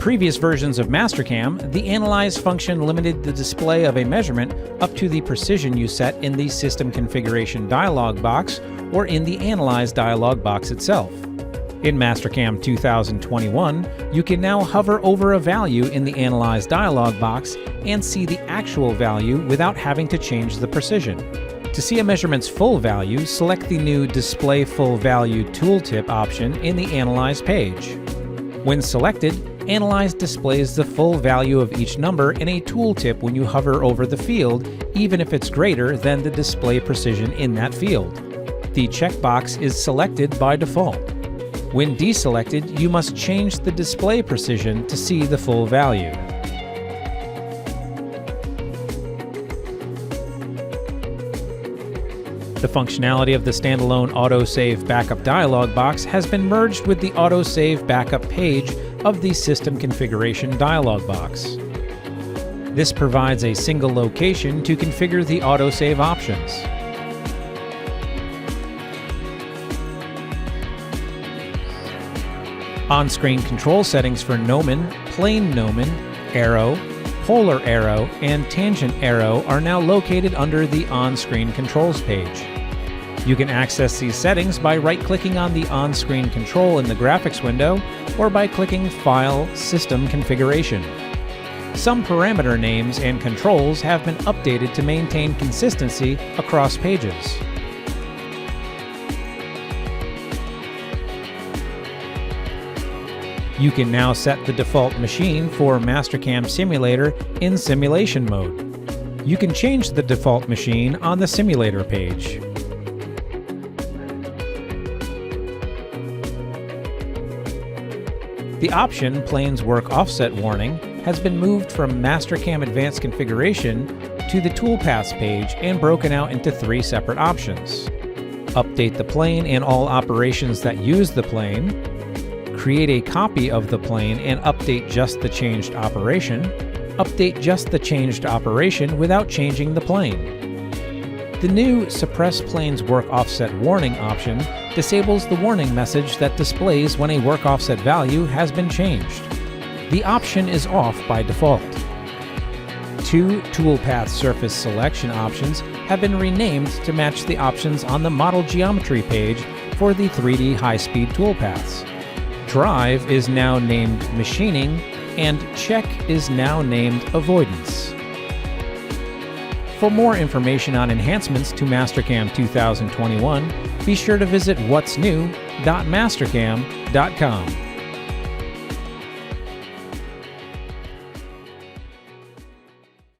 previous versions of Mastercam, the Analyze function limited the display of a measurement up to the precision you set in the System Configuration dialog box or in the Analyze dialog box itself. In Mastercam 2021, you can now hover over a value in the Analyze dialog box and see the actual value without having to change the precision. To see a measurement's full value, select the new Display Full Value tooltip option in the Analyze page. When selected, Analyze displays the full value of each number in a tooltip when you hover over the field, even if it's greater than the display precision in that field. The checkbox is selected by default. When deselected, you must change the display precision to see the full value. The functionality of the standalone AutoSave backup dialog box has been merged with the AutoSave backup page of the System Configuration dialog box. This provides a single location to configure the AutoSave options. On-screen control settings for Gnomon, Plane Gnomon, Arrow, Polar Arrow, and Tangent Arrow are now located under the On-Screen Controls page. You can access these settings by right-clicking on the on-screen control in the graphics window or by clicking File, System Configuration. Some parameter names and controls have been updated to maintain consistency across pages. You can now set the default machine for Mastercam Simulator in simulation mode. You can change the default machine on the simulator page. The option Planes Work Offset Warning has been moved from Mastercam Advanced Configuration to the Toolpaths page and broken out into 3 separate options. Update the plane and all operations that use the plane, create a copy of the plane and update just the changed operation, update just the changed operation without changing the plane. The new Suppress Planes Work Offset Warning option disables the warning message that displays when a work offset value has been changed. The option is off by default. 2 Toolpath Surface Selection options have been renamed to match the options on the Model Geometry page for the 3D high-speed toolpaths. Drive is now named Machining, and Check is now named Avoidance. For more information on enhancements to Mastercam 2021, be sure to visit whatsnew.mastercam.com.